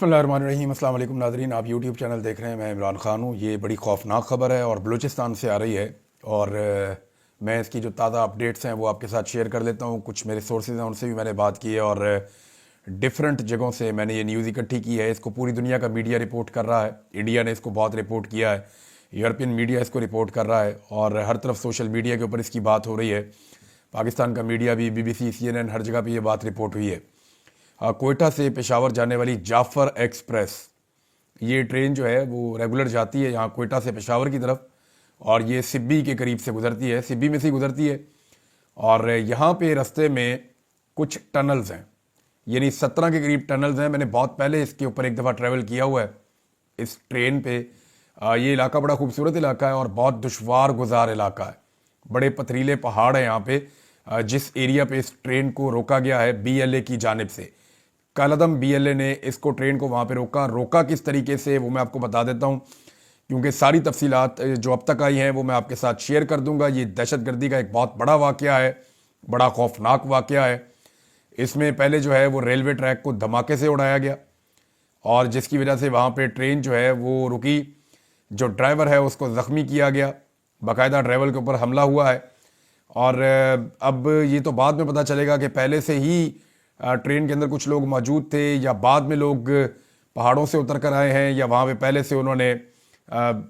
बिस्मिल्लाहिर्रहमानिर्रहीम। अस्सलाम वालेकुम नाज़रीन, आप यूट्यूब चैनल देख रहे हैं। मैं इमरान ख़ान हूँ। ये बड़ी ख़ौफनाक ख़बर है और बलूचिस्तान से आ रही है और मैं इसकी जो ताज़ा अपडेट्स हैं वो आपके साथ शेयर कर लेता हूँ। कुछ मेरे सोर्सेज हैं, उनसे भी मैंने बात की है और डिफरेंट जगहों से मैंने ये न्यूज़ इकट्ठी की है। इसको पूरी दुनिया का मीडिया रिपोर्ट कर रहा है। इंडिया ने इसको बहुत रिपोर्ट किया है, यूरोपियन मीडिया इसको रिपोर्ट कर रहा है और हर तरफ सोशल मीडिया के ऊपर इसकी बात हो रही है। पाकिस्तान का मीडिया भी, BBC, CNN, हर जगह पर ये बात रिपोर्ट हुई है। कोयटा से पेशावर जाने वाली जाफ़र एक्सप्रेस, ये ट्रेन जो है वो रेगुलर जाती है यहाँ कोयटा से पेशावर की तरफ और ये सिब्बी के करीब से गुज़रती है, सिब्बी में से गुज़रती है और यहाँ पे रास्ते में कुछ टनल्स हैं, यानी 17 के करीब टनल्स हैं। मैंने बहुत पहले इसके ऊपर एक दफ़ा ट्रैवल किया हुआ है इस ट्रेन पे। ये इलाका बड़ा खूबसूरत इलाका है और बहुत दुश्वार गुजार इलाका है। बड़े पथरीले पहाड़ हैं यहाँ पे। जिस एरिया पे इस ट्रेन को रोका गया है BLA की जानिब से, कालादम BLA ने इसको ट्रेन को वहाँ पे रोका किस तरीके से वो मैं आपको बता देता हूँ, क्योंकि सारी तफसीलात जो अब तक आई हैं वो मैं आपके साथ शेयर कर दूँगा। ये दहशतगर्दी का एक बहुत बड़ा वाक़या है, बड़ा खौफनाक वाक़या है। इसमें पहले जो है वो रेलवे ट्रैक को धमाके से उड़ाया गया और जिसकी वजह से वहाँ पर ट्रेन जो है वो रुकी। जो ड्राइवर है उसको ज़ख्मी किया गया, बाकायदा ड्राइवर के ऊपर हमला हुआ है और अब ये तो बाद में पता चलेगा कि पहले से ही ट्रेन के अंदर कुछ लोग मौजूद थे या बाद में लोग पहाड़ों से उतर कर आए हैं या वहाँ पे पहले से उन्होंने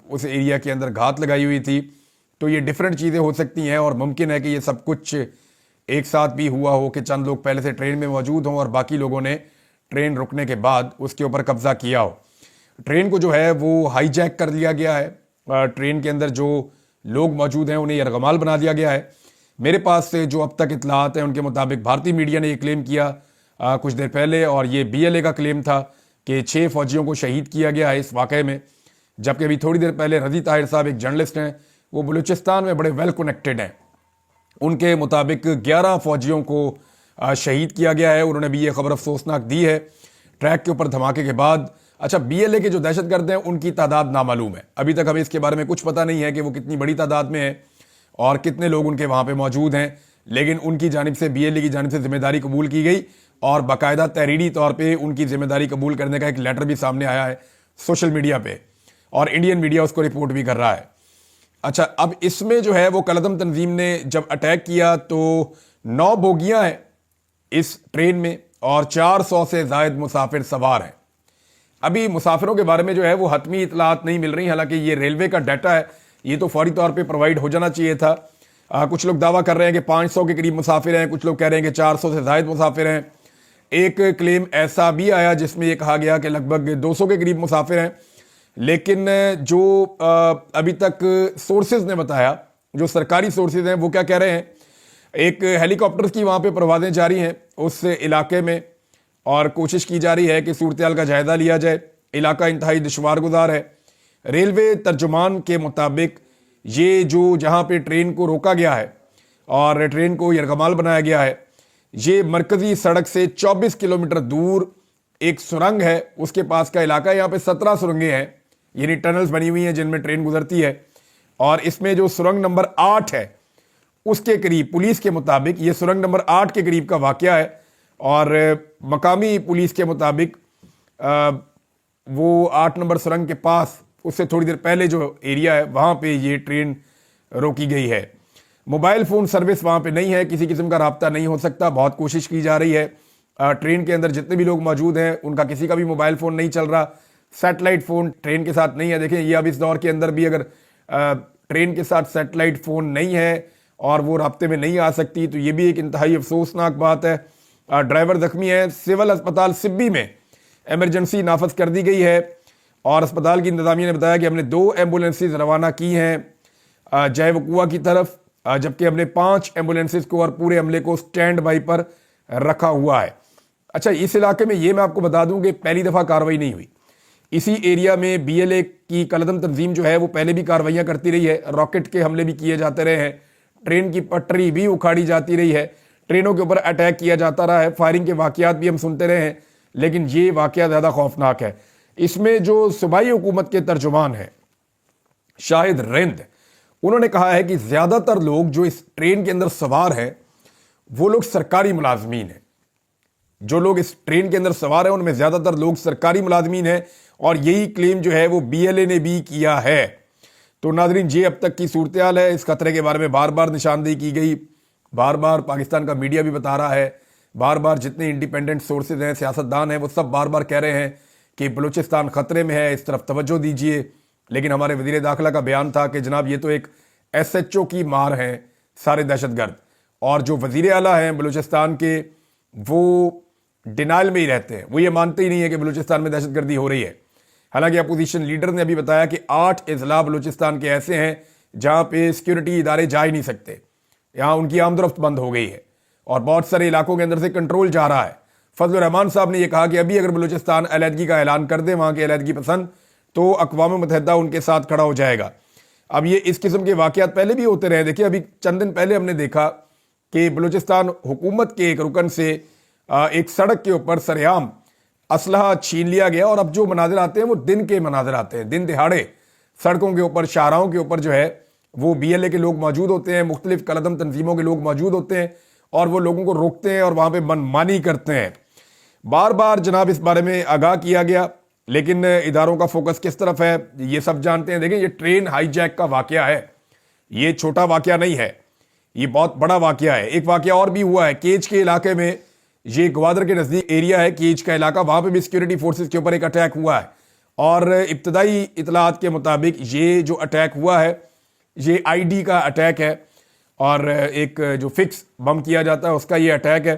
उस एरिया के अंदर घात लगाई हुई थी। तो ये डिफरेंट चीज़ें हो सकती हैं और मुमकिन है कि ये सब कुछ एक साथ भी हुआ हो कि चंद लोग पहले से ट्रेन में मौजूद हों और बाकी लोगों ने ट्रेन रुकने के बाद उसके ऊपर कब्जा किया हो। ट्रेन को जो है वो हाईजैक कर लिया गया है। ट्रेन के अंदर जो लोग मौजूद हैं उन्हें यरगमाल बना दिया गया है। मेरे पास से जो अब तक इत्तलात हैं उनके मुताबिक भारतीय मीडिया ने ये क्लेम किया कुछ देर पहले और ये BLA का क्लेम था कि 6 फौजियों को शहीद किया गया है इस वाक़े में। जबकि अभी थोड़ी देर पहले रज़ी ताहिर साहब एक जर्नलिस्ट हैं, वो बलूचिस्तान में बड़े वेल कनेक्टेड हैं। उनके मुताबिक 11 फौजियों को शहीद किया गया है। उन्होंने भी ये खबर अफसोसनाक दी है ट्रैक के ऊपर धमाके के बाद। अच्छा, BLA के जो दहशतगर्द हैं उनकी तादाद नामालूम है। अभी तक हमें इसके बारे में कुछ पता नहीं है कि वो कितनी बड़ी तादाद में है और कितने लोग उनके वहाँ पे मौजूद हैं, लेकिन उनकी जानिब से BLA की जानिब से जिम्मेदारी कबूल की गई और बाकायदा तहरीरी तौर पे उनकी जिम्मेदारी कबूल करने का एक लेटर भी सामने आया है सोशल मीडिया पे और इंडियन मीडिया उसको रिपोर्ट भी कर रहा है। अच्छा, अब इसमें जो है वो कलदम तंजीम ने जब अटैक किया तो 9 बोगियाँ हैं इस ट्रेन में और 400 से ज़ायद मुसाफिर सवार हैं। अभी मुसाफिरों के बारे में जो है वो हतमी इतलात नहीं मिल रही, हालांकि ये रेलवे का डाटा है, ये तो फौरी तौर पे प्रोवाइड हो जाना चाहिए था। कुछ लोग दावा कर रहे हैं कि 500 के करीब मुसाफिर हैं, कुछ लोग कह रहे हैं कि 400 से ज़ायद मुसाफिर हैं। एक क्लेम ऐसा भी आया जिसमें ये कहा गया कि लगभग 200 के करीब मुसाफिर हैं, लेकिन जो अभी तक सोर्सेज ने बताया, जो सरकारी सोर्सेज हैं, वो क्या कह रहे हैं, एक हेलीकॉप्टर्स की वहाँ पर परवाज़ें जारी हैं उस इलाके में और कोशिश की जा रही है कि सूरत-ए-हाल का जायज़ा लिया जाए। इलाका इंतहाई दुश्वार गुजार है। रेलवे तर्जुमान के मुताबिक ये जो जहाँ पे ट्रेन को रोका गया है और ट्रेन को यरगमाल बनाया गया है, ये मरकज़ी सड़क से 24 किलोमीटर दूर एक सुरंग है, उसके पास का इलाका है। यहाँ पे 17 सुरंगें हैं, यानी टनल्स बनी हुई हैं जिनमें ट्रेन गुजरती है और इसमें जो सुरंग नंबर 8 है उसके करीब, पुलिस के मुताबिक ये सुरंग नंबर 8 के करीब का वाक़या है और मकामी पुलिस के मुताबिक वो 8 नंबर सुरंग के पास, उससे थोड़ी देर पहले जो एरिया है वहाँ पे ये ट्रेन रोकी गई है। मोबाइल फ़ोन सर्विस वहाँ पे नहीं है, किसी किस्म का राब्ता नहीं हो सकता। बहुत कोशिश की जा रही है। ट्रेन के अंदर जितने भी लोग मौजूद हैं उनका किसी का भी मोबाइल फ़ोन नहीं चल रहा। सैटेलाइट फ़ोन ट्रेन के साथ नहीं है। देखें, ये अब इस दौर के अंदर भी अगर ट्रेन के साथ सैटेलाइट फ़ोन नहीं है और वो राब्ते में नहीं आ सकती तो ये भी एक इंतहाई अफसोसनाक बात है। ड्राइवर ज़ख्मी है। सिविल अस्पताल सिब्बी में एमरजेंसी नाफज कर दी गई है और अस्पताल की इंतजामिया ने बताया कि हमने 2 एम्बुलेंसेज रवाना की हैं जय वकुआ की तरफ, जबकि हमने 5 एम्बुलेंसेज को और पूरे अमले को स्टैंड बाई पर रखा हुआ है। अच्छा, इस इलाके में ये मैं आपको बता दूं कि पहली दफ़ा कार्रवाई नहीं हुई। इसी एरिया में BLA की कलदम तंजीम जो है वो पहले भी कार्रवाइयाँ करती रही है। रॉकेट के हमले भी किए जाते रहे हैं, ट्रेन की पटरी भी उखाड़ी जाती रही है, ट्रेनों के ऊपर अटैक किया जाता रहा है, फायरिंग के वाक़यात भी हम सुनते रहे हैं, लेकिन ये वाक़या ज़्यादा खौफनाक है। इसमें जो सूबाई हुकूमत के तर्जुमान हैं शाहिद रिंद, उन्होंने कहा है कि ज़्यादातर लोग जो इस ट्रेन के अंदर सवार हैं वो लोग सरकारी मुलाजमीन हैं। جو لوگ اس ٹرین کے اندر سوار ہیں ان میں زیادہ تر لوگ سرکاری ملازمین ہیں، اور یہی کلیم جو ہے وہ BLA نے بھی کیا ہے۔ تو ناظرین، یہ اب تک کی صورتحال ہے۔ اس خطرے کے بارے میں بار بار نشاندہی کی گئی، بار بار پاکستان کا میڈیا بھی بتا رہا ہے، بار بار جتنے انڈیپینڈنٹ سورسز ہیں، سیاستدان ہیں، وہ سب بار بار کہہ رہے ہیں کہ بلوچستان خطرے میں ہے، اس طرف توجہ دیجئے۔ لیکن ہمارے وزیر داخلہ کا بیان تھا کہ جناب یہ تو ایک SHO کی مار ہیں سارے دہشت گرد، اور جو وزیر اعلیٰ ہیں بلوچستان کے وہ ڈینائل میں ہی رہتے ہیں، وہ یہ مانتے ہی نہیں ہے کہ بلوچستان میں دہشت گردی ہو رہی ہے۔ حالانکہ اپوزیشن لیڈر نے ابھی بتایا کہ 8 اضلاع بلوچستان کے ایسے ہیں جہاں پہ سیکیورٹی ادارے جا ہی نہیں سکتے، یہاں ان کی آمد و رفت بند ہو گئی ہے، اور بہت سارے علاقوں کے اندر سے کنٹرول جا رہا ہے۔ فضل الرحمان صاحب نے یہ کہا کہ ابھی اگر بلوچستان علیحدگی کا اعلان کر دے، وہاں کے علیحدگی پسند، تو اقوام متحدہ ان کے ساتھ کھڑا ہو جائے گا۔ اب یہ اس قسم کے واقعات پہلے بھی ہوتے رہے۔ دیکھیں، ابھی چند دن پہلے ہم نے دیکھا کہ بلوچستان حکومت کے ایک رکن سے ایک سڑک کے اوپر سرعام اسلحہ چھین لیا گیا، اور اب جو مناظر آتے ہیں وہ دن کے مناظر آتے ہیں، دن دہاڑے سڑکوں کے اوپر، شاہراہوں کے اوپر جو ہے وہ BLA کے لوگ موجود ہوتے ہیں، مختلف کالعدم تنظیموں کے لوگ موجود ہوتے ہیں، اور وہ لوگوں کو روکتے ہیں اور وہاں پہ منمانی کرتے ہیں۔ بار بار جناب اس بارے میں آگاہ کیا گیا، لیکن اداروں کا فوکس کس طرف ہے یہ سب جانتے ہیں۔ دیکھیں، یہ ٹرین ہائی جیک کا واقعہ ہے، یہ چھوٹا واقعہ نہیں ہے، یہ بہت بڑا واقعہ ہے۔ ایک واقعہ اور بھی ہوا ہے کیچ کے علاقے میں، یہ گوادر کے نزدیک ایریا ہے کیچ کا علاقہ، وہاں پہ بھی سیکیورٹی فورسز کے اوپر ایک اٹیک ہوا ہے، اور ابتدائی اطلاعات کے مطابق یہ جو اٹیک ہوا ہے یہ ID کا اٹیک ہے، اور ایک جو فکس بم کیا جاتا ہے اس کا یہ اٹیک ہے۔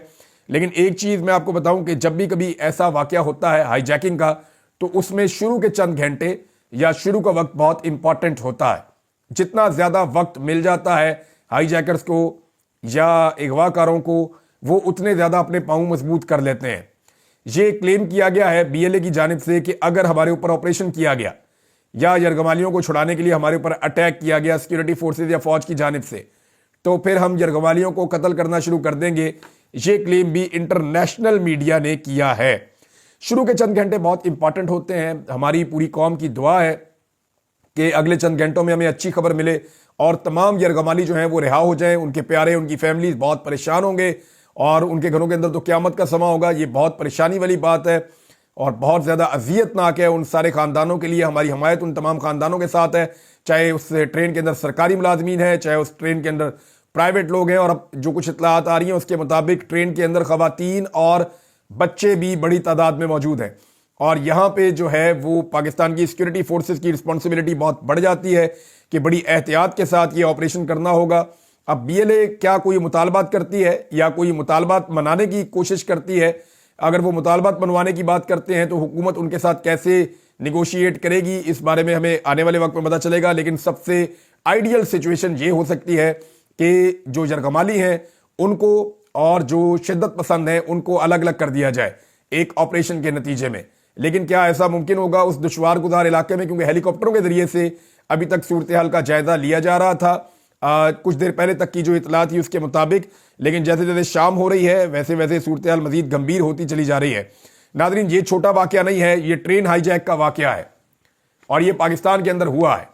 لیکن ایک چیز میں آپ کو بتاؤں کہ جب بھی کبھی ایسا واقعہ ہوتا ہے ہائی جیکنگ کا، تو اس میں شروع کے چند گھنٹے یا شروع کا وقت بہت امپورٹنٹ ہوتا ہے۔ جتنا زیادہ وقت مل جاتا ہے ہائی جیکرز کو یا اغوا کاروں کو، وہ اتنے زیادہ اپنے پاؤں مضبوط کر لیتے ہیں۔ یہ کلیم کیا گیا ہے BLA کی جانب سے کہ اگر ہمارے اوپر آپریشن کیا گیا یا یرغمالیوں کو چھڑانے کے لیے ہمارے اوپر اٹیک کیا گیا سیکیورٹی فورسز یا فوج کی جانب سے، تو پھر ہم یرغمالیوں کو قتل کرنا شروع کر دیں گے۔ یہ کلیم بھی انٹرنیشنل میڈیا نے کیا ہے۔ شروع کے چند گھنٹے بہت امپورٹنٹ ہوتے ہیں۔ ہماری پوری قوم کی دعا ہے کہ اگلے چند گھنٹوں میں ہمیں اچھی خبر ملے اور تمام یرغمالی جو ہیں وہ رہا ہو جائیں، ان کے پیارے، ان کی فیملیز بہت پریشان ہوں گے، اور ان کے گھروں کے اندر تو قیامت کا سما ہوگا۔ یہ بہت پریشانی والی بات ہے اور بہت زیادہ اذیت ناک ہے ان سارے خاندانوں کے لیے۔ ہماری حمایت ان تمام خاندانوں کے ساتھ ہے، چاہے اس ٹرین کے اندر سرکاری ملازمین ہیں، چاہے اس ٹرین کے اندر پرائیویٹ لوگ ہیں، اور اب جو کچھ اطلاعات آ رہی ہیں اس کے مطابق ٹرین کے اندر خواتین اور بچے بھی بڑی تعداد میں موجود ہیں، اور یہاں پہ جو ہے وہ پاکستان کی سیکیورٹی فورسز کی رسپانسبلٹی بہت بڑھ جاتی ہے کہ بڑی احتیاط کے ساتھ یہ آپریشن کرنا ہوگا۔ اب BLA کیا کوئی مطالبات کرتی ہے یا کوئی مطالبات منانے کی کوشش کرتی ہے؟ اگر وہ مطالبات منوانے کی بات کرتے ہیں تو حکومت ان کے ساتھ کیسے نیگوشیٹ کرے گی، اس بارے میں ہمیں آنے والے وقت میں پتہ چلے گا۔ لیکن سب سے آئیڈیل سچویشن یہ ہو سکتی ہے کہ جو یرغمالی ہیں ان کو اور جو شدت پسند ہیں ان کو الگ الگ کر دیا جائے ایک آپریشن کے نتیجے میں۔ لیکن کیا ایسا ممکن ہوگا اس دشوار گزار علاقے میں؟ کیونکہ ہیلی کاپٹروں کے ذریعے سے ابھی تک صورتحال کا جائزہ لیا جا رہا تھا کچھ دیر پہلے تک کی جو اطلاع تھی اس کے مطابق، لیکن جیسے جیسے شام ہو رہی ہے ویسے ویسے صورتحال مزید گمبھیر ہوتی چلی جا رہی ہے۔ ناظرین، یہ چھوٹا واقعہ نہیں ہے، یہ ٹرین ہائی جیک کا واقعہ ہے، اور یہ پاکستان کے اندر ہوا ہے۔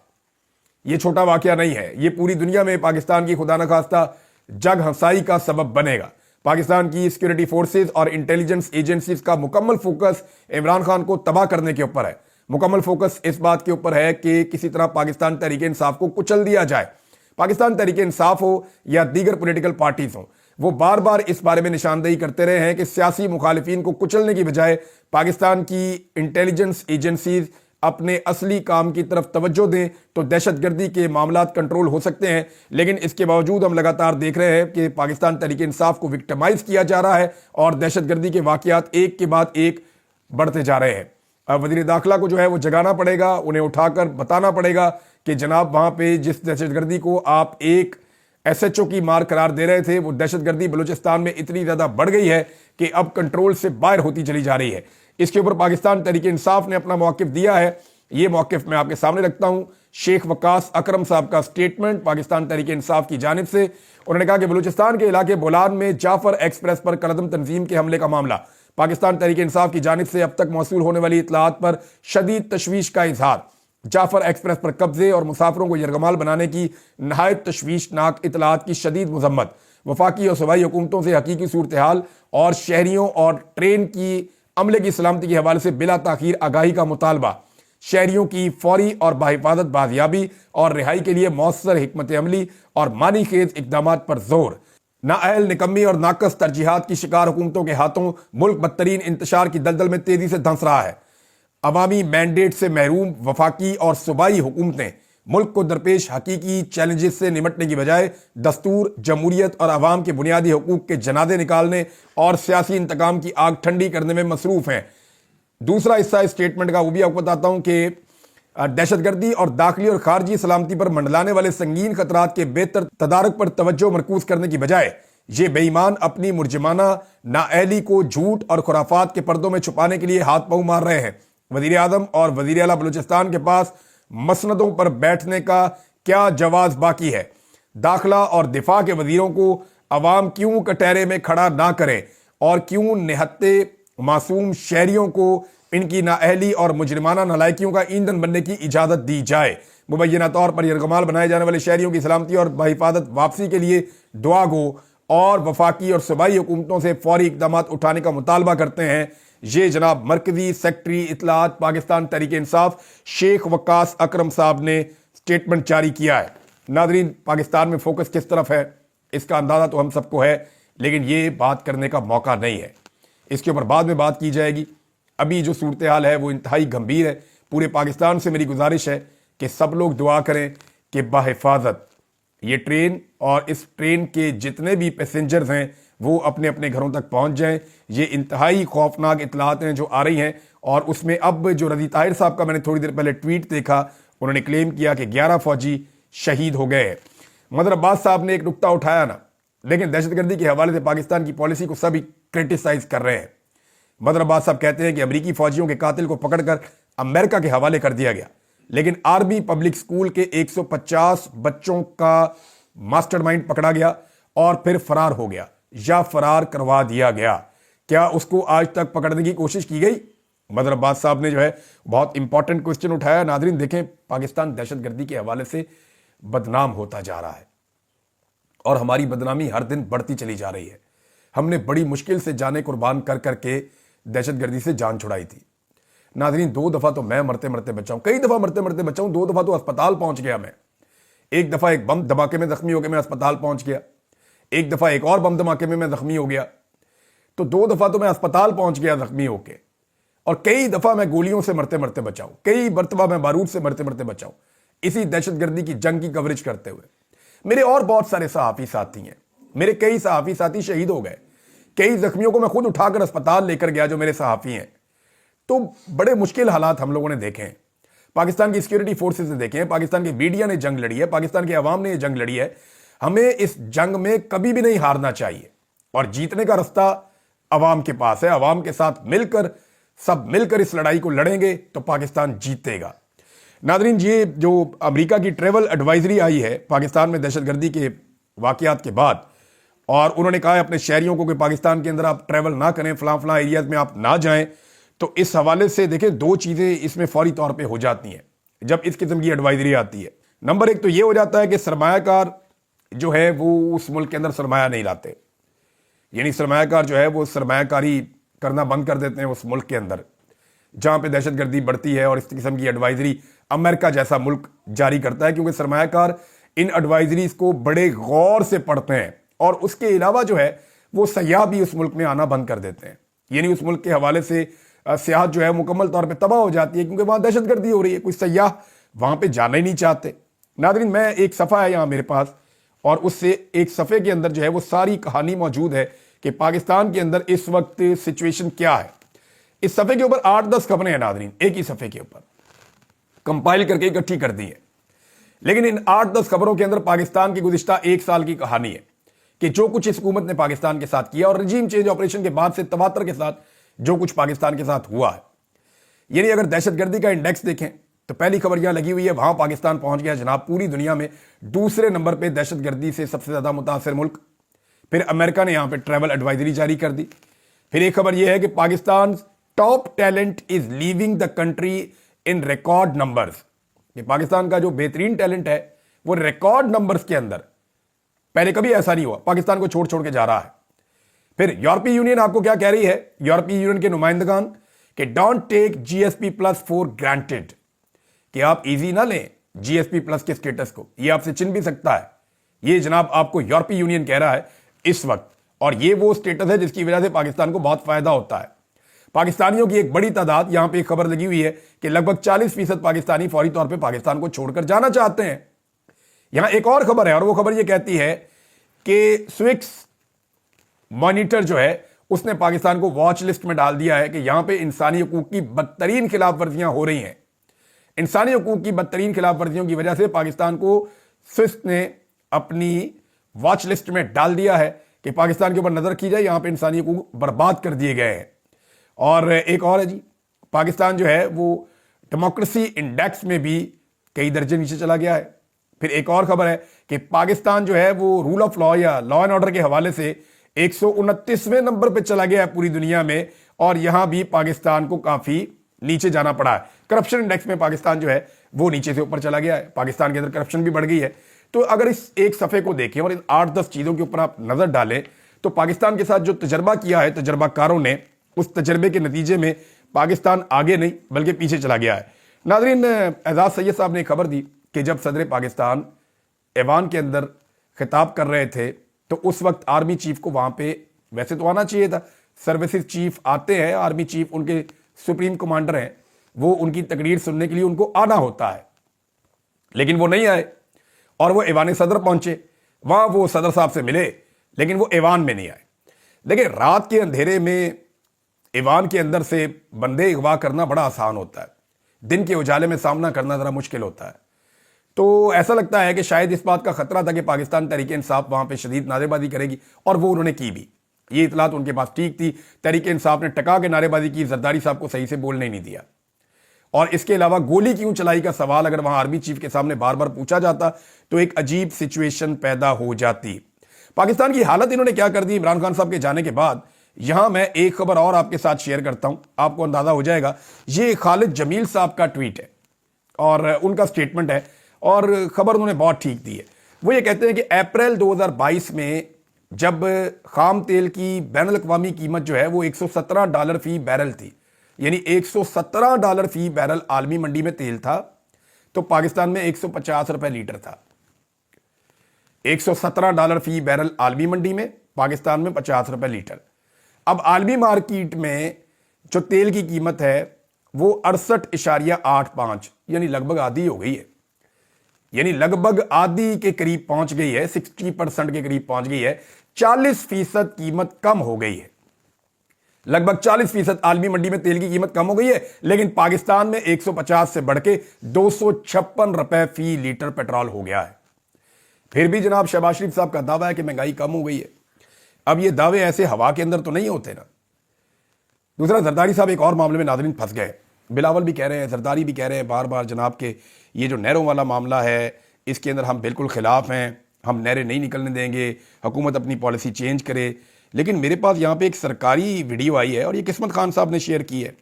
یہ چھوٹا واقعہ نہیں ہے، یہ پوری دنیا میں پاکستان کی خدا نخواستہ جگ ہنسائی کا سبب بنے گا۔ پاکستان کی سیکیورٹی فورسز اور انٹیلیجنس ایجنسیز کا مکمل فوکس عمران خان کو تباہ کرنے کے اوپر ہے، مکمل فوکس اس بات کے اوپر ہے کہ کسی طرح پاکستان تحریک انصاف کو کچل دیا جائے۔ پاکستان تحریک انصاف ہو یا دیگر پولیٹیکل پارٹیز ہوں، وہ بار بار اس بارے میں نشاندہی کرتے رہے ہیں کہ سیاسی مخالفین کو کچلنے کی بجائے پاکستان کی انٹیلیجنس ایجنسیز اپنے اصلی کام کی طرف توجہ دیں تو دہشت گردی کے معاملات کنٹرول ہو سکتے ہیں۔ لیکن اس کے باوجود ہم لگاتار دیکھ رہے ہیں کہ پاکستان تحریک انصاف کو وکٹمائز کیا جا رہا ہے اور دہشت گردی کے واقعات ایک کے بعد ایک بڑھتے جا رہے ہیں۔ اب وزیر داخلہ کو جو ہے وہ جگانا پڑے گا، انہیں اٹھا کر بتانا پڑے گا کہ جناب وہاں پہ جس دہشت گردی کو آپ ایک SHO کی مار قرار دے رہے تھے، وہ دہشت گردی بلوچستان میں اتنی زیادہ بڑھ گئی ہے کہ اب کنٹرول سے باہر ہوتی چلی جا رہی ہے۔ اس کے اوپر پاکستان تحریک انصاف نے اپنا موقف دیا ہے، یہ موقف میں آپ کے سامنے رکھتا ہوں۔ شیخ وقاص اکرم صاحب کا سٹیٹمنٹ پاکستان تحریک انصاف کی جانب سے، انہوں نے کہا کہ بلوچستان کے علاقے بولان میں جعفر ایکسپریس پر کالعدم تنظیم کے حملے کا معاملہ، پاکستان تحریک انصاف کی جانب سے اب تک موصول ہونے والی اطلاعات پر شدید تشویش کا اظہار۔ جعفر ایکسپریس پر قبضے اور مسافروں کو یرغمال بنانے کی نہایت تشویشناک اطلاعات کی شدید مذمت۔ वफाकी और सूबाई हुकूमतों से हकीकी सूरत हाल और शहरियों और ट्रेन की अमले की सलामती के हवाले से बिला ताखीर आगाही का मुतालबा, शहरियों की फौरी और बाहिफाजत बाजियाबी और रिहाई के लिए मौसर हिकमत अमली और मानी खेज इकदाम पर जोर। नाअहल, निकम्मी और नाकस तरजीहात की शिकार हुकूमतों के हाथों मुल्क बदतरीन इंतशार की दलदल में तेजी से धंस रहा है। अवामी मैंडेट से महरूम वफाकी और सूबाई हुकूमतें मुल्क को दरपेश हकीकी चैलेंजेस से निमटने की बजाय दस्तूर, जमहूरियत और अवाम के बुनियादी हकूक के जनादे निकालने और सियासी इंतकाम की आग ठंडी करने में मसरूफ हैं। दूसरा हिस्सा इस स्टेटमेंट का वो भी आपको बताता हूं कि दहशतगर्दी और दाखिली और खारजी सलामती पर मंडलाने वाले संगीन खतरात के बेहतर तदारक पर तवज्जो मरकूज करने की बजाय ये बेईमान अपनी मुर्जमाना नाअहली को झूठ और खुराफात के पर्दों में छुपाने के लिए हाथ पांव मार रहे हैं। वजीर आजम और वजीर आला बलूचिस्तान के पास मसनदों पर बैठने का क्या जवाब बाकी है? दाखिला और दिफा के वजीरों को अवाम क्यों कटहरे में खड़ा ना करे और क्यों निहत्ते मासूम शहरियों को इनकी नाअहली और मुजरिमाना नलायकियों का ईंधन बनने की इजाजत दी जाए? मुबैना तौर पर यरगमाल बनाए जाने वाले शहरियों की सलामती और बहिफाजत वापसी के लिए दुआ गो और वफाकी और सूबाई हुकूमतों से फौरी इकदाम उठाने का मुतालबा करते हैं। ये जनाब मरकजी सेक्रेटरी इत्तलात पाकिस्तान तहरीक इंसाफ शेख वक्कास अकरम साहब ने स्टेटमेंट जारी किया है। नादरीन, पाकिस्तान में फोकस किस तरफ है इसका अंदाजा तो हम सबको है, लेकिन ये बात करने का मौका नहीं है। इसके ऊपर बाद में बात की जाएगी। अभी जो सूरत हाल है वो इंतहाई गंभीर है। पूरे पाकिस्तान से मेरी गुजारिश है कि सब लोग दुआ करें कि बाहिफाजत ये ट्रेन और इस ट्रेन के जितने भी पैसेंजर्स हैं वो अपने अपने घरों तक पहुंच जाएं। ये इंतहाई खौफनाक इतलात हैं जो आ रही हैं, और उसमें अब जो रजी ताहिर साहब का मैंने थोड़ी देर पहले ट्वीट देखा, उन्होंने क्लेम किया कि 11 फौजी शहीद हो गए हैं। मदर अब्बास साहब ने एक नुक्ता उठाया ना, लेकिन दहशतगर्दी के हवाले से पाकिस्तान की पॉलिसी को सभी क्रिटिसाइज कर रहे हैं। मदर अब्बास साहब कहते हैं कि अमरीकी फौजियों के कातिल को पकड़कर अमेरिका के हवाले कर दिया गया, लेकिन आर्मी पब्लिक स्कूल के 150 बच्चों का मास्टरमाइंड पकड़ा गया और फिर फरार हो गया या फरार करवा दिया गया। क्या उसको आज तक पकड़ने की कोशिश की गई? मदर अब्बास साहब ने जो है बहुत इंपॉर्टेंट क्वेश्चन उठाया। नादरीन देखें, पाकिस्तान दहशतगर्दी के हवाले से बदनाम होता जा रहा है और हमारी बदनामी हर दिन बढ़ती चली जा रही है। हमने बड़ी मुश्किल से जाने कुर्बान कर करके दहशतगर्दी से जान छुड़ाई थी। नादरीन, 2 दफा तो मैं मरते मरते बचा हूं, कई दफा मरते मरते बचा हूं। 2 दफा तो अस्पताल पहुंच गया मैं। एक दफा एक बम धमाके में जख्मी होकर मैं अस्पताल पहुंच गया, एक दफा एक और बम धमाके में मैं जख्मी हो गया। तो 2 दफा तो मैं अस्पताल पहुंच गया जख्मी होके, और कई दफा मैं गोलियों से मरते मरते बचाऊं, कई मरतबा मैं बारूद से मरते मरते बचाऊं, इसी दहशतगर्दी की जंग की कवरेज करते हुए। मेरे और बहुत सारे सहाफी साथी हैं, मेरे कई सहाफी साथी शहीद हो गए, कई जख्मियों को मैं खुद उठाकर अस्पताल लेकर गया जो मेरे सहाफी हैं। तो बड़े मुश्किल हालात हम लोगों ने देखे हैं। पाकिस्तान की सिक्योरिटी फोर्सेस ने देखे हैं, पाकिस्तान की मीडिया ने जंग लड़ी है, पाकिस्तान के अवाम ने यह जंग लड़ी है। हमें इस जंग में कभी भी नहीं हारना चाहिए और जीतने का रास्ता अवाम के पास है। अवाम के साथ मिलकर, सब मिलकर इस लड़ाई को लड़ेंगे तो पाकिस्तान जीतेगा। नादरीन, ये जो अमेरिका की ट्रेवल एडवाइजरी आई है पाकिस्तान में दहशतगर्दी के वाकयात के बाद, और उन्होंने कहा है अपने शहरियों को कि पाकिस्तान के अंदर आप ट्रेवल ना करें, फलां एरियाज में आप ना जाएं। तो इस हवाले से देखें, 2 चीजें इसमें फौरी तौर पे हो जाती हैं जब इस किस्म की एडवाइजरी आती है। नंबर 1 तो ये हो जाता है कि सरमायाकार जो है वो उस मुल्क के अंदर सरमाया नहीं लाते, यानी सरमायाकार जो है वो सरमायाकारी करना बंद कर देते हैं उस मुल्क के अंदर जहां पे दहशतगर्दी बढ़ती है। और इस किस्म की एडवाइजरी अमेरिका जैसा मुल्क जारी करता है, क्योंकि सरमायाकार इन एडवाइजरीज को बड़े गौर से पढ़ते हैं, और उसके अलावा जो है वो सयाह भी उस मुल्क में आना बंद कर देते हैं। यानी उस मुल्क के हवाले से सियाहत जो है मुकम्मल तौर पे तबाह हो जाती है, क्योंकि वहां दहशतगर्दी हो रही है, कोई सयाह वहां पे जाना ही नहीं चाहते। नादरीन, मैं एक सफ़ा है यहाँ मेरे पास, और उससे एक सफ़े के अंदर जो है वो सारी कहानी मौजूद है कि पाकिस्तान के अंदर इस वक्त सिचुएशन क्या है। इस सफ़े के ऊपर 8-10 खबरें हैं नादरीन, एक ही सफ़े के ऊपर कंपाइल करके इकट्ठी कर दी है। लेकिन इन 8-10 खबरों के अंदर पाकिस्तान की गुज़िश्ता 1 साल की कहानी है कि जो कुछ इस हुकूमत ने पाकिस्तान के साथ किया, और रजीम चेंज ऑपरेशन के बाद से तवातर के साथ जो कुछ पाकिस्तान के साथ हुआ है। यानी अगर दहशतगर्दी का इंडेक्स देखें तो पहली खबर यहां लगी हुई है, वहां पाकिस्तान पहुंच गया जनाब पूरी दुनिया में दूसरे नंबर पे दहशतगर्दी से सबसे ज्यादा मुतासर मुल्क। फिर अमेरिका ने यहां पे ट्रैवल एडवाइजरी जारी कर दी। फिर एक खबर यह है कि Pakistan top talent is leaving the country in record numbers. Pakistan का जो बेहतरीन टैलेंट है वो रिकॉर्ड नंबर्स के अंदर पहले कभी ऐसा नहीं हुआ, पाकिस्तान को छोड़ छोड़ के जा रहा है। फिर यूरोपीय यूनियन आपको क्या कह रही है, यूरोपीय यूनियन के नुमाइंदगान, कि don't take GSP plus for granted, कि आप इजी ना लें जीएसपी प्लस के स्टेटस को, ये आपसे छिन भी सकता है। ये जनाब आपको यूरोपीय यूनियन कह रहा है इस वक्त, और ये वो स्टेटस है जिसकी वजह से पाकिस्तान को बहुत फायदा होता है। पाकिस्तानियों की एक बड़ी तादाद, यहां पे एक खबर लगी हुई है कि लगभग 40% पाकिस्तानी फौरी तौर पे पाकिस्तान को छोड़कर जाना चाहते हैं। यहां एक और खबर है, और वो खबर ये कहती है कि स्विक्स मॉनिटर जो है उसने पाकिस्तान को वॉच लिस्ट में डाल दिया है कि यहां पे इंसानी हकूक की बदतरीन खिलाफ वर्जियां हो रही हैं। इंसानी हकूक की बदतरीन खिलाफ वर्जियों की वजह से पाकिस्तान को स्विस ने अपनी वॉच लिस्ट में डाल दिया है कि पाकिस्तान के ऊपर नजर की जाए, यहां पे इंसानी हकूक बर्बाद कर दिए गए हैं। और एक और है जी, पाकिस्तान जो है वो डेमोक्रेसी इंडेक्स में भी कई दर्जे नीचे चला गया है। फिर एक और खबर है कि पाकिस्तान जो है वो रूल ऑफ लॉ या लॉ एंड ऑर्डर के हवाले से 129वें नंबर पे चला गया है पूरी दुनिया में, और यहां भी पाकिस्तान को काफी नीचे जाना पड़ा है। करप्शन इंडेक्स में पाकिस्तान जो है वो नीचे से ऊपर चला गया है, पाकिस्तान के अंदर करप्शन भी बढ़ गई है। तो अगर इस एक सफ़े को देखें और इन 8-10 चीज़ों के ऊपर आप नज़र डालें तो पाकिस्तान के साथ जो तजर्बा किया है तजर्बाकारों ने, उस तजर्बे के नतीजे में पाकिस्तान आगे नहीं बल्कि पीछे चला गया है। नाज़रीन, एजाज सैयद साहब ने खबर दी कि जब सदर पाकिस्तान ऐवान के अंदर खिताब कर रहे थे तो उस वक्त आर्मी चीफ को वहाँ पे वैसे तो आना चाहिए था, सर्विसेज चीफ आते हैं, आर्मी चीफ उनके सुप्रीम कमांडर हैं, वो उनकी तकरीर सुनने के लिए उनको आना होता है, लेकिन वो नहीं आए और वो ऐवान सदर पहुंचे। वहां वो सदर साहब से मिले लेकिन वो ऐवान में नहीं आए। देखिए, रात के अंधेरे में ऐवान के अंदर से बंदे अगवा करना बड़ा आसान होता है, दिन के उजाले में सामना करना ज़रा मुश्किल होता है। तो ऐसा लगता है कि शायद इस बात का खतरा था कि पाकिस्तान तहरीक इंसाफ वहां पे शदीद नारेबाजी करेगी, और वो उन्होंने की भी। ये इतलात उनके पास ठीक थी, तहरीक इंसाफ ने टका के नारेबाजी की, जरदारी साहब को सही से बोलने नहीं दिया। और इसके अलावा गोली क्यों चलाई का सवाल अगर वहां आर्मी चीफ के सामने बार बार पूछा जाता तो एक अजीब सिचुएशन पैदा हो जाती। पाकिस्तान की हालत इन्होंने क्या कर दी इमरान खान साहब के जाने के बाद। यहां मैं एक खबर और आपके साथ शेयर करता हूं, आपको अंदाजा हो जाएगा। ये खालिद जमील साहब का ट्वीट है और उनका स्टेटमेंट है, और खबर उन्होंने बहुत ठीक दी है। वो ये कहते हैं कि अप्रैल 2022 में जब खाम तेल की बैनुल अक़वामी कीमत जो है वो $117 फी बैरल थी, यानी $117 फी बैरल आलमी मंडी में तेल था, तो पाकिस्तान में 150 रुपए लीटर था। $117 फी बैरल आलमी मंडी में, पाकिस्तान में 50 रुपए लीटर। अब आलमी मार्केट में जो तेल की कीमत है वो 68.85 यानी लगभग आधी हो गई है, यानी लगभग आधी के करीब पहुंच गई है, 60% के करीब पहुंच गई है। 40% कीमत कम हो गई है, लगभग 40% आलमी मंडी में तेल की कीमत कम हो गई है, लेकिन पाकिस्तान में 150 से बढ़ के 256 रुपए फी लीटर पेट्रोल हो गया है। फिर भी जनाब शहबाज शरीफ साहब का दावा है कि महंगाई कम हो गई है। अब ये दावे ऐसे हवा के अंदर तो नहीं होते ना। दूसरा, जरदारी साहब एक और मामले में नाज़रीन फंस गए। बिलावल भी कह रहे हैं, जरदारी भी कह रहे हैं बार बार जनाब के ये जो नहरों वाला मामला है इसके अंदर हम बिल्कुल खिलाफ हैं, हम नहरें नहीं निकलने देंगे, हुकूमत अपनी पॉलिसी चेंज करे। लेकिन मेरे पास यहाँ पे एक सरकारी वीडियो आई है और ये किस्मत खान साहब ने शेयर की है,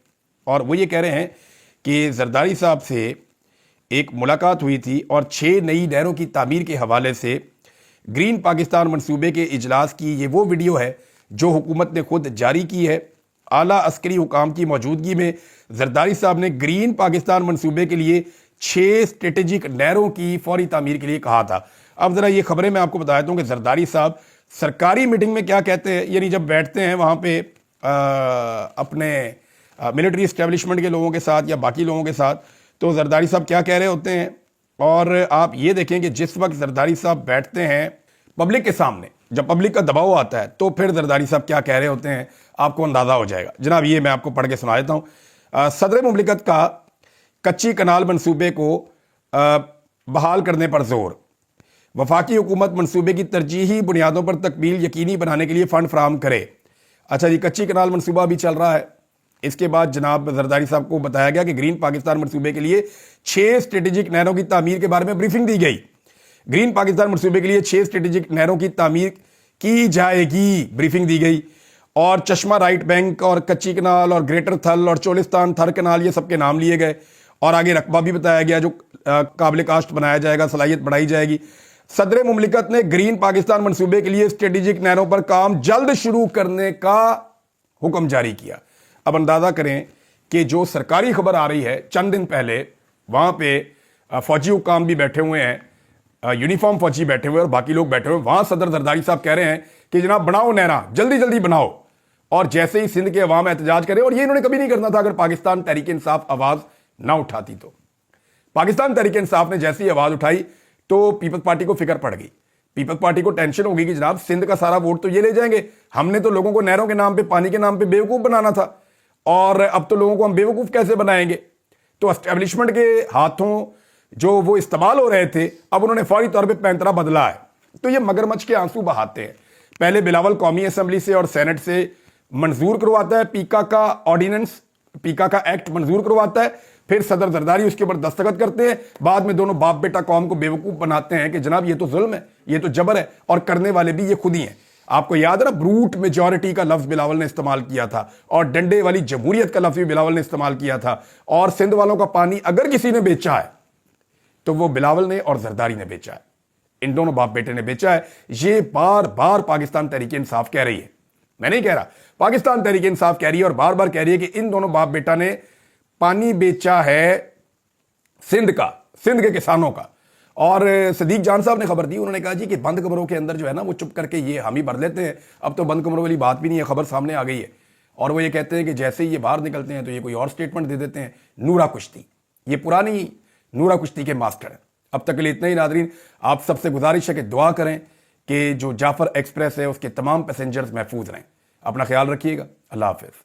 और वो ये कह रहे हैं कि जरदारी साहब से एक मुलाकात हुई थी और 6 नई नहरों की तामीर के हवाले से ग्रीन पाकिस्तान मंसूबे के इजलास की ये वो वीडियो है जो हुकूमत ने खुद जारी की है। आला अस्करी हुकाम की मौजूदगी में जरदारी साहब ने ग्रीन पाकिस्तान मंसूबे के लिए 6 स्ट्रेटेजिक नहरों की फौरी तामीर के लिए कहा था। अब ज़रा ये खबरें मैं आपको बता देता हूँ कि जरदारी साहब सरकारी मीटिंग में क्या कहते हैं, यानी जब बैठते हैं वहाँ पे अपने मिलिट्री इस्टेब्लिशमेंट के लोगों के साथ या बाकी लोगों के साथ, तो जरदारी साहब क्या कह रहे होते हैं। और आप ये देखें कि जिस वक्त जरदारी साहब बैठते हैं पब्लिक के सामने, जब पब्लिक का दबाव आता है तो फिर जरदारी साहब क्या कह रहे होते हैं, आपको अंदाज़ा हो जाएगा। जनाब ये मैं आपको पढ़ के सुना देता हूँ। सदर मुमलिकत का कच्ची कनाल मंसूबे को बहाल करने पर जोर। वफाकी हुकूमत मंसूबे की तरजीही बुनियादों पर तकमील यकीनी बनाने के लिए फ़ंड फराहम करे। अच्छा जी, कच्ची कनाल मंसूबा भी चल रहा है। इसके बाद जनाब जरदारी साहब को बताया गया कि ग्रीन पाकिस्तान मंसूबे के लिए 6 स्ट्रेटेजिक नहरों की तामीर के बारे में ब्रीफिंग दी गई। ग्रीन पाकिस्तान मंसूबे के लिए 6 स्ट्रेटेजिक नहरों की तामीर की जाएगी, ब्रीफिंग दी गई। और चश्मा राइट बैंक और कच्ची कनाल और ग्रेटर थल और चोलिस्तान थर कनाल, ये सबके नाम लिए गए और आगे रकबा भी बताया गया जो काबिल काश्त बनाया जाएगा, सलाहियत बढ़ाई जाएगी। सदर मुमलिकत ने ग्रीन पाकिस्तान मंसूबे के लिए स्ट्रेटेजिक नहरों पर काम जल्द शुरू करने का हुक्म जारी किया। अब अंदाजा करें कि जो सरकारी खबर आ रही है, चंद दिन पहले वहां पे फौजी हुकाम भी बैठे हुए हैं, यूनिफॉर्म फौजी बैठे हुए और बाकी लोग बैठे हुए, वहां सदर जरदारी साहब कह रहे हैं कि जनाब बनाओ नहरा, जल्दी जल्दी बनाओ। और जैसे ही सिंध के अवाम एहतजाज करे, और ये इन्होंने कभी नहीं करना था अगर पाकिस्तान तहरीक इंसाफ आवाज ना उठाती तो। पाकिस्तान तहरीक इंसाफ ने जैसी आवाज उठाई तो पीपल्स पार्टी को फिक्र पड़ गई। पीपल्स पार्टी को टेंशन होगी कि जनाब सिंध का सारा वोट तो ये ले जाएंगे, हमने तो लोगों को नहरों के नाम पे, पानी के नाम पे बेवकूफ बनाना था, और अब तो लोगों को हम बेवकूफ कैसे बनाएंगे। तो एस्टेब्लिशमेंट के हाथों जो वो इस्तेमाल हो रहे थे, अब उन्होंने फौरी तौर पे पैंतरा बदला है। तो ये मगरमच्छ के आंसू बहाते हैं। पहले बिलावल कौमी असेंबली से और सेनेट से मंजूर करवाता है पीका का ऑर्डिनेंस, पीका का एक्ट मंजूर करवाता है, फिर सदर जरदारी उसके ऊपर दस्तखत करते हैं, बाद में दोनों बाप बेटा कौम को बेवकूफ बनाते हैं कि जनाब ये तो जुल्म है, ये तो जबर है, और करने वाले भी ये खुद ही हैं। आपको याद है ना, ब्रूट मेजॉरिटी का लफ्ज बिलावल ने इस्तेमाल किया था, और डंडे वाली जमहूरियत का लफ्ज भी बिलावल ने इस्तेमाल किया था। और सिंध वालों का पानी अगर किसी ने बेचा है तो वो बिलावल ने और जरदारी ने बेचा है, इन दोनों बाप बेटे ने बेचा है। ये बार बार पाकिस्तान तहरीक इंसाफ कह रही है, मैं नहीं कह रहा, पाकिस्तान तहरीक इंसाफ कह रही है और बार बार कह रही है कि इन दोनों बाप बेटा ने पानी बेचा है सिंध का, सिंध के किसानों का। और सदीक जान साहब ने खबर दी, उन्होंने कहा जी कि बंद कमरों के अंदर जो है ना वो चुप करके ये हम ही भर लेते हैं, अब तो बंद कमरों वाली बात भी नहीं है, खबर सामने आ गई है। और वो ये कहते हैं कि जैसे ही ये बाहर निकलते हैं तो ये कोई और स्टेटमेंट दे देते हैं। नूरा कुश्ती, ये पुरानी नूरा कुश्ती के मास्टर हैं। अब तक के लिए इतना ही नादरीन, आप सबसे गुजारिश है कि दुआ करें कि जो जाफर एक्सप्रेस है उसके तमाम पैसेंजर्स महफूज रहें। अपना ख्याल रखिएगा, अल्लाह हाफिज।